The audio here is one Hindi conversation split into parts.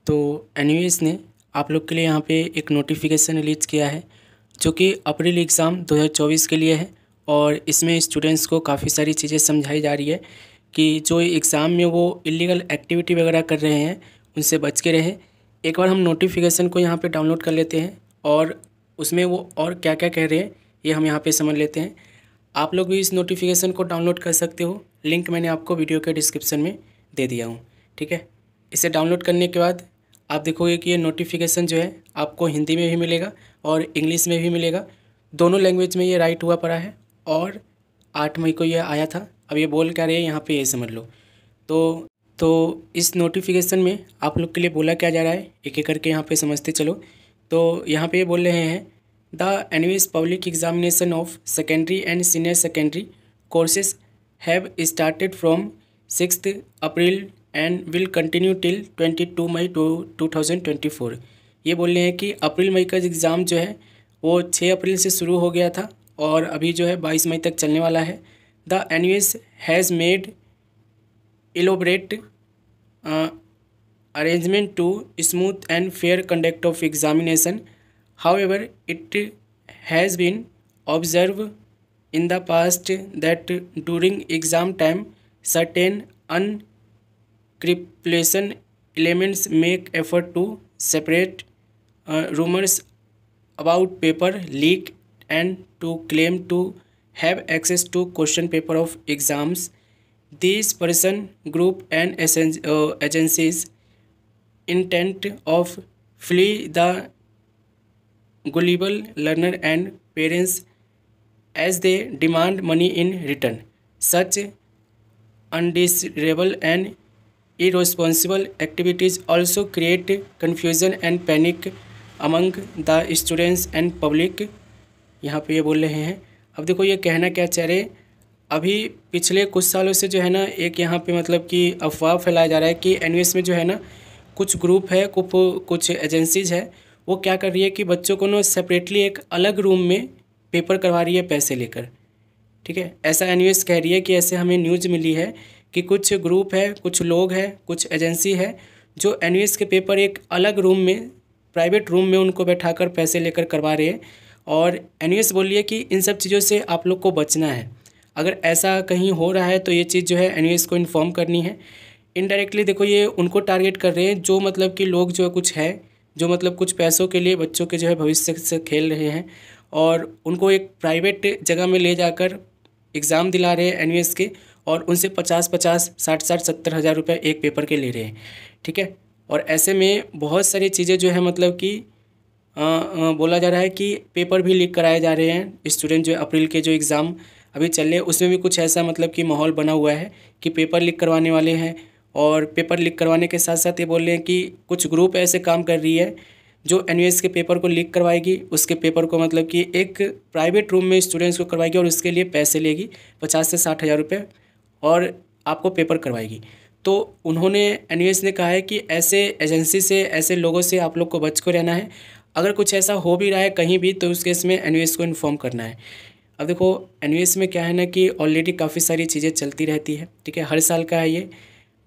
तो एनयूएस ने आप लोग के लिए यहाँ पे एक नोटिफिकेशन रिलीज़ किया है जो कि अप्रैल एग्ज़ाम 2024 के लिए है। और इसमें स्टूडेंट्स को काफ़ी सारी चीज़ें समझाई जा रही है कि जो एग्ज़ाम में वो इलीगल एक्टिविटी वगैरह कर रहे हैं उनसे बच के रहें। एक बार हम नोटिफिकेशन को यहाँ पे डाउनलोड कर लेते हैं और उसमें वो और क्या क्या कह रहे हैं ये हम यहाँ पे समझ लेते हैं। आप लोग भी इस नोटिफिकेशन को डाउनलोड कर सकते हो, लिंक मैंने आपको वीडियो के डिस्क्रिप्शन में दे दिया हूँ। ठीक है, इसे डाउनलोड करने के बाद आप देखोगे कि ये नोटिफिकेशन जो है आपको हिंदी में भी मिलेगा और इंग्लिश में भी मिलेगा, दोनों लैंग्वेज में ये राइट हुआ पड़ा है। और 8 मई को ये आया था। अब ये बोल क्या रहे हैं यहाँ पे ये समझ लो। तो इस नोटिफिकेशन में आप लोग के लिए बोला क्या जा रहा है एक एक करके यहाँ पे समझते चलो। तो यहाँ पे ये बोल रहे हैं the NUS public examination of secondary and senior secondary courses have started from 6 April and will continue till 22 मई 2024। ये बोल रहे हैं कि अप्रैल मई का एग्ज़ाम जो है वो 6 अप्रैल से शुरू हो गया था और अभी जो है 22 मई तक चलने वाला है। The NUS has made elaborate arrangement to smooth and fair conduct of examination. However, it has been observed in the past that during exam time, certain unscrupulous elements make effort to separate rumors about paper leak and to claim to have access to question paper of exams. These person group and agencies intent of flee the gullible learner and parents as they demand money in return. Such undesirable and irresponsible activities also create confusion and panic among the students and public. यहाँ पे ये बोल रहे हैं। अब देखो ये कहना क्या चाह रहे हैं, अभी पिछले कुछ सालों से जो है ना एक यहाँ पे मतलब कि अफवाह फैलाया जा रहा है कि एनयूएस में जो है ना कुछ ग्रुप है, कुछ एजेंसीज है, वो क्या कर रही है कि बच्चों को ना सेपरेटली एक अलग रूम में पेपर करवा रही है पैसे लेकर। ठीक है, ऐसा एनयूएस कह रही है कि ऐसे हमें न्यूज़ मिली है कि कुछ ग्रुप है, कुछ लोग हैं, कुछ एजेंसी है जो एनयूएस के पेपर एक अलग रूम में, प्राइवेट रूम में उनको बैठाकर पैसे लेकर करवा रहे हैं। और एनयूएस बोल रही है कि इन सब चीज़ों से आप लोग को बचना है। अगर ऐसा कहीं हो रहा है तो ये चीज़ जो है एनयूएस को इन्फॉर्म करनी है। इनडायरेक्टली देखो ये उनको टारगेट कर रहे हैं जो मतलब कि लोग जो कुछ है, जो मतलब कुछ पैसों के लिए बच्चों के जो है भविष्य से खेल रहे हैं और उनको एक प्राइवेट जगह में ले जाकर एग्ज़ाम दिला रहे हैं एनयूएस के और उनसे 50-50, 60-60, 70,000 रुपये एक पेपर के ले रहे हैं। ठीक है, और ऐसे में बहुत सारी चीज़ें जो है मतलब कि बोला जा रहा है कि पेपर भी लीक कराए जा रहे हैं। स्टूडेंट जो अप्रैल के जो एग्ज़ाम अभी चल रहे हैं उसमें भी कुछ ऐसा मतलब कि माहौल बना हुआ है कि पेपर लीक करवाने वाले हैं। और पेपर लीक करवाने के साथ साथ ये बोल रहे हैं कि कुछ ग्रुप ऐसे काम कर रही है जो एनयूएस के पेपर को लीक करवाएगी, उसके पेपर को मतलब कि एक प्राइवेट रूम में स्टूडेंट्स को करवाएगी और उसके लिए पैसे लेगी 50 से 60,000 रुपये और आपको पेपर करवाएगी। तो उन्होंने एनयूएस ने कहा है कि ऐसे एजेंसी से, ऐसे लोगों से आप लोग को बच कर रहना है। अगर कुछ ऐसा हो भी रहा है कहीं भी तो उस केस में एनयूएस को इन्फॉर्म करना है। अब देखो एनयूएस में क्या है ना कि ऑलरेडी काफ़ी सारी चीज़ें चलती रहती है। ठीक है, हर साल का है ये।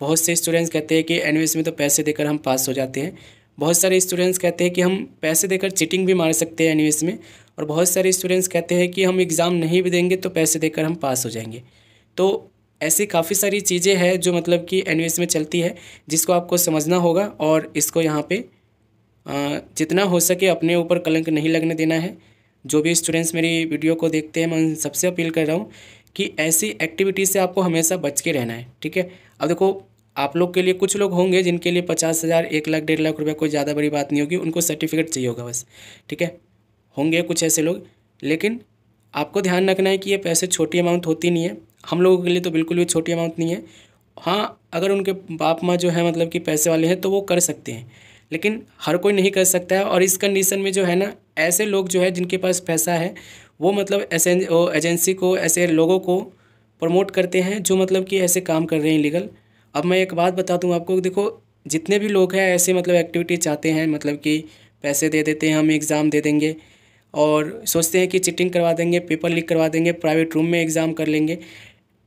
बहुत से स्टूडेंट्स कहते हैं कि एनयूएस में तो पैसे देकर हम पास हो जाते हैं। बहुत सारे स्टूडेंट्स कहते हैं कि हम पैसे देकर चीटिंग भी मार सकते हैं एनयूएस में। और बहुत सारे स्टूडेंट्स कहते हैं कि हम एग्ज़ाम नहीं भी देंगे तो पैसे देकर हम पास हो जाएंगे। तो ऐसी काफ़ी सारी चीज़ें हैं जो मतलब कि एनयूएस में चलती है, जिसको आपको समझना होगा और इसको यहाँ पे जितना हो सके अपने ऊपर कलंक नहीं लगने देना है। जो भी स्टूडेंट्स मेरी वीडियो को देखते हैं मैं उन सबसे अपील कर रहा हूँ कि ऐसी एक्टिविटी से आपको हमेशा बच के रहना है। ठीक है, अब देखो आप लोग के लिए कुछ लोग होंगे जिनके लिए 50,000, 1 लाख, 1.5 लाख रुपये कोई ज़्यादा बड़ी बात नहीं होगी, उनको सर्टिफिकेट चाहिए होगा बस। ठीक है, होंगे कुछ ऐसे लोग, लेकिन आपको ध्यान रखना है कि ये पैसे छोटी अमाउंट होती नहीं है। हम लोगों के लिए तो बिल्कुल भी छोटी अमाउंट नहीं है। हाँ, अगर उनके बाप माँ जो है मतलब कि पैसे वाले हैं तो वो कर सकते हैं, लेकिन हर कोई नहीं कर सकता है। और इस कंडीशन में जो है ना ऐसे लोग जो है जिनके पास पैसा है वो मतलब ऐसे एजेंसी को, ऐसे लोगों को प्रमोट करते हैं जो मतलब कि ऐसे काम कर रहे हैं इलीगल। अब मैं एक बात बता दूं आपको, देखो जितने भी लोग हैं ऐसे मतलब एक्टिविटी चाहते हैं, मतलब कि पैसे दे देते हैं, हम एग्ज़ाम दे देंगे और सोचते हैं कि चीटिंग करवा देंगे, पेपर लीक करवा देंगे, प्राइवेट रूम में एग्ज़ाम कर लेंगे।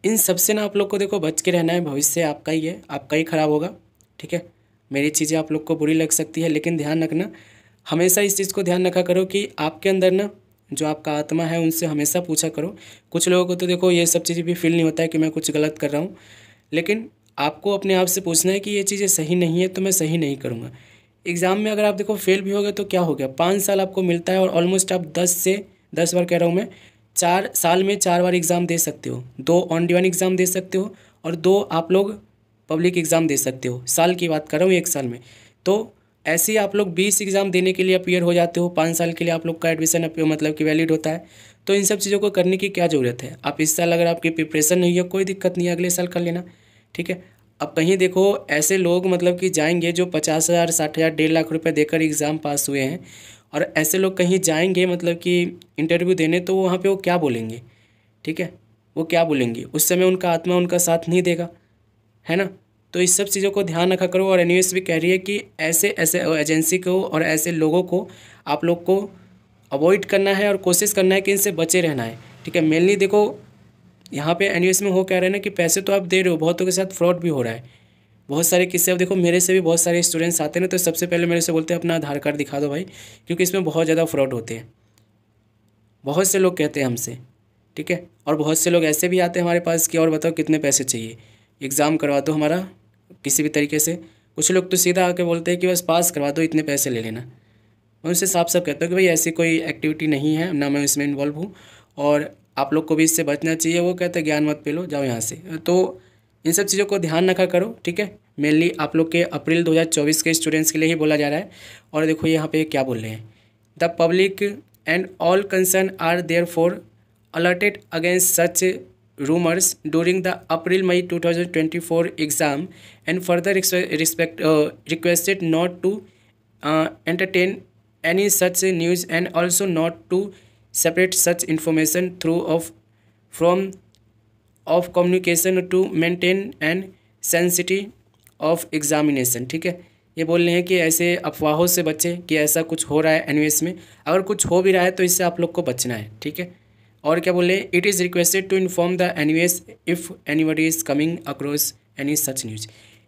इन सब से ना आप लोग को देखो बच के रहना है, भविष्य आपका ही है, आपका ही ख़राब होगा। ठीक है, मेरी चीज़ें आप लोग को बुरी लग सकती है, लेकिन ध्यान रखना, हमेशा इस चीज़ को ध्यान रखा करो कि आपके अंदर ना जो आपका आत्मा है उनसे हमेशा पूछा करो। कुछ लोगों को तो देखो ये सब चीज़ें भी फील नहीं होता है कि मैं कुछ गलत कर रहा हूँ, लेकिन आपको अपने आप से पूछना है कि ये चीज़ें सही नहीं है तो मैं सही नहीं करूँगा। एग्ज़ाम में अगर आप देखो फेल भी हो गए तो क्या हो गया, 5 साल आपको मिलता है और ऑलमोस्ट आप 10 बार कह रहा हूँ मैं, 4 साल में 4 बार एग्ज़ाम दे सकते हो। 2 ऑन डिमांड एग्ज़ाम दे सकते हो और 2 आप लोग पब्लिक एग्ज़ाम दे सकते हो। साल की बात कर रहा हूँ, 1 साल में। तो ऐसे ही आप लोग 20 एग्ज़ाम देने के लिए अपीयर हो जाते हो। 5 साल के लिए आप लोग का एडमिशन मतलब कि वैलिड होता है। तो इन सब चीज़ों को करने की क्या ज़रूरत है। आप इस साल अगर आपकी प्रिपरेशन नहीं है कोई दिक्कत नहीं है, अगले साल कर लेना, ठीक है। अब कहीं देखो ऐसे लोग मतलब कि जाएंगे जो 50,000 60,000 1.5 लाख रुपए देकर एग्ज़ाम पास हुए हैं, और ऐसे लोग कहीं जाएंगे मतलब कि इंटरव्यू देने, तो वहाँ पे वो क्या बोलेंगे, ठीक है। वो क्या बोलेंगे, उस समय उनका आत्मा उनका साथ नहीं देगा, है ना। तो इस सब चीज़ों को ध्यान रखा करो। और एनयूएस भी कह रही है कि ऐसे ऐसे एजेंसी को और ऐसे लोगों को आप लोग को अवॉइड करना है और कोशिश करना है कि इनसे बचे रहना है, ठीक है। मेनली देखो यहाँ पे एनयूएस में हो क्या रहा है ना कि पैसे तो आप दे रहे हो, बहुतों के साथ फ्रॉड भी हो रहा है। बहुत सारे किस्से, अब देखो मेरे से भी बहुत सारे स्टूडेंट्स आते हैं ना, तो सबसे पहले मेरे से बोलते हैं अपना आधार कार्ड दिखा दो भाई, क्योंकि इसमें बहुत ज़्यादा फ्रॉड होते हैं। बहुत से लोग कहते हैं हमसे, ठीक है। और बहुत से लोग ऐसे भी आते हैं हमारे पास कि और बताओ कितने पैसे चाहिए, एग्ज़ाम करवा दो हमारा किसी भी तरीके से। कुछ लोग तो सीधा आके बोलते हैं कि बस पास करवा दो, इतने पैसे ले लेना। मैं उनसे साफ साफ कहता हूँ कि भाई ऐसी कोई एक्टिविटी नहीं है, ना मैं इसमें इन्वॉल्व हूँ, और आप लोग को भी इससे बचना चाहिए। वो कहते हैं ज्ञान मत पेलो, जाओ यहाँ से। तो इन सब चीज़ों को ध्यान रखा करो, ठीक है। मेनली आप लोग के अप्रैल 2024 के स्टूडेंट्स के लिए ही बोला जा रहा है। और देखो यहाँ पे क्या बोल रहे हैं, the public and all concern are there for alerted against such rumors during the April-May 2024 exam and further requested not to entertain any such news and also not to separate such information from of communication to maintain and sanctity of examination, ठीक है। ये बोल रहे हैं कि ऐसे अफवाहों से बचें कि ऐसा कुछ हो रहा है एनयूएस में, अगर कुछ हो भी रहा है तो इससे आप लोग को बचना है, ठीक है। और क्या बोले, it is requested to inform the NUS if anybody is coming across any such news.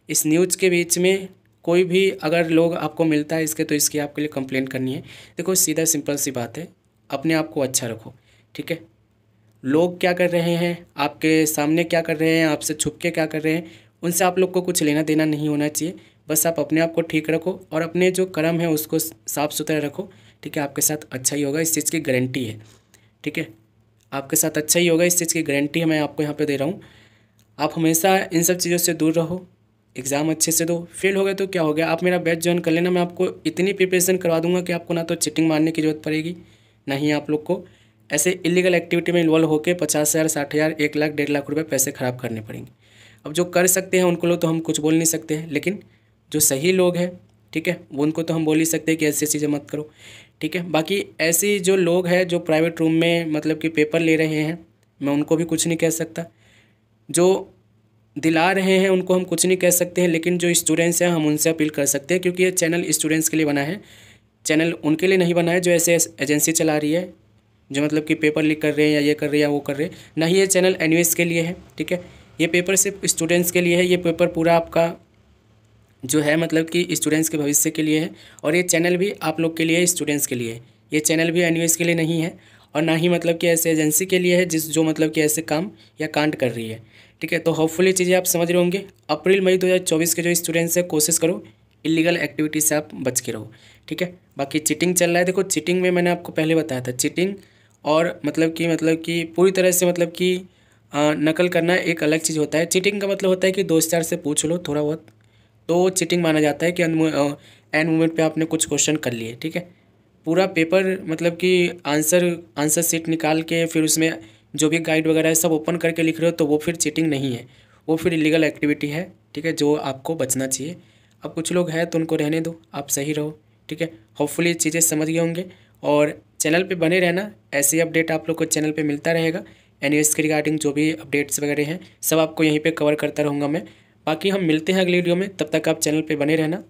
इस न्यूज़ के बीच में कोई भी अगर लोग आपको मिलता है इसके, तो इसकी आपके लिए कंप्लेंट करनी है। देखो सीधा सिंपल सी बात है, अपने आप को अच्छा रखो, ठीक है। लोग क्या कर रहे हैं, आपके सामने क्या कर रहे हैं, आपसे छुप के क्या कर रहे हैं, उनसे आप लोग को कुछ लेना देना नहीं होना चाहिए। बस आप अपने आप को ठीक रखो और अपने जो कर्म है उसको साफ़ सुथरा रखो, ठीक है। आपके साथ अच्छा ही होगा, इस चीज़ की गारंटी है, ठीक है। आपके साथ अच्छा ही होगा, इस चीज़ की गारंटी है मैं आपको यहाँ पे दे रहा हूँ। आप हमेशा इन सब चीज़ों से दूर रहो, एग्ज़ाम अच्छे से दो। फेल हो गए तो क्या हो गया, आप मेरा बैच ज्वाइन कर लेना, मैं आपको इतनी प्रिपरेशन करवा दूंगा कि आपको ना तो चीटिंग मारने की ज़रूरत पड़ेगी, ना ही आप लोग को ऐसे इलीगल एक्टिविटी में इन्वॉल्व होकर 50,000 60,000 1 लाख 1.5 लाख रुपये पैसे ख़राब करने पड़ेंगे। अब जो कर सकते हैं उनको लोग तो हम कुछ बोल नहीं सकते हैं, लेकिन जो सही लोग हैं, ठीक है, वो उनको तो हम बोल ही सकते हैं कि ऐसी चीज़ें मत करो, ठीक है। बाकी ऐसे जो लोग हैं जो प्राइवेट रूम में मतलब कि पेपर ले रहे हैं, मैं उनको भी कुछ नहीं कह सकता। जो दिला रहे हैं उनको हम कुछ नहीं कह सकते हैं, लेकिन जो स्टूडेंट्स हैं हम उनसे अपील कर सकते हैं, क्योंकि ये चैनल स्टूडेंट्स के लिए बना है, चैनल उनके लिए नहीं बना है जो ऐसे एजेंसी चला रही है, जो मतलब कि पेपर लीक कर रहे हैं या ये कर रहे हैं या वो कर रहे हैं। ना ही ये चैनल एनयूएस के लिए है, ठीक है। ये पेपर सिर्फ स्टूडेंट्स के लिए है, ये पेपर पूरा आपका जो है मतलब कि स्टूडेंट्स के भविष्य के लिए है। और ये चैनल भी आप लोग के लिए, स्टूडेंट्स के लिए है। ये चैनल भी एनयूएस के लिए नहीं है, और ना ही मतलब कि ऐसे एजेंसी के लिए है जो मतलब कि ऐसे काम या कांड कर रही है, ठीक है। तो होपफुली चीज़ें आप समझ रहे होंगे। अप्रैल मई 2024 के जो स्टूडेंट्स हैं, कोशिश करो इलीगल एक्टिविटी से आप बच के रहो, ठीक है। बाकी चीटिंग चल रहा है, देखो चीटिंग में मैंने आपको पहले बताया था, चीटिंग और मतलब कि पूरी तरह से मतलब कि नकल करना एक अलग चीज़ होता है। चीटिंग का मतलब होता है कि दोस्त यार से पूछ लो थोड़ा बहुत, तो चीटिंग माना जाता है कि एंड मोमेंट पे आपने कुछ क्वेश्चन कर लिए, ठीक है। पूरा पेपर मतलब कि आंसर शीट निकाल के फिर उसमें जो भी गाइड वगैरह है सब ओपन करके लिख रहे हो, तो वो फिर चीटिंग नहीं है, वो फिर इलीगल एक्टिविटी है, ठीक है, जो आपको बचना चाहिए। अब कुछ लोग हैं तो उनको रहने दो, आप सही रहो, ठीक है। होपफुली चीज़ें समझ गए होंगे, और चैनल पे बने रहना, ऐसे अपडेट आप लोग को चैनल पे मिलता रहेगा। एनयूएस के रिगार्डिंग जो भी अपडेट्स वगैरह हैं सब आपको यहीं पे कवर करता रहूँगा मैं। बाकी हम मिलते हैं अगली वीडियो में, तब तक आप चैनल पे बने रहना।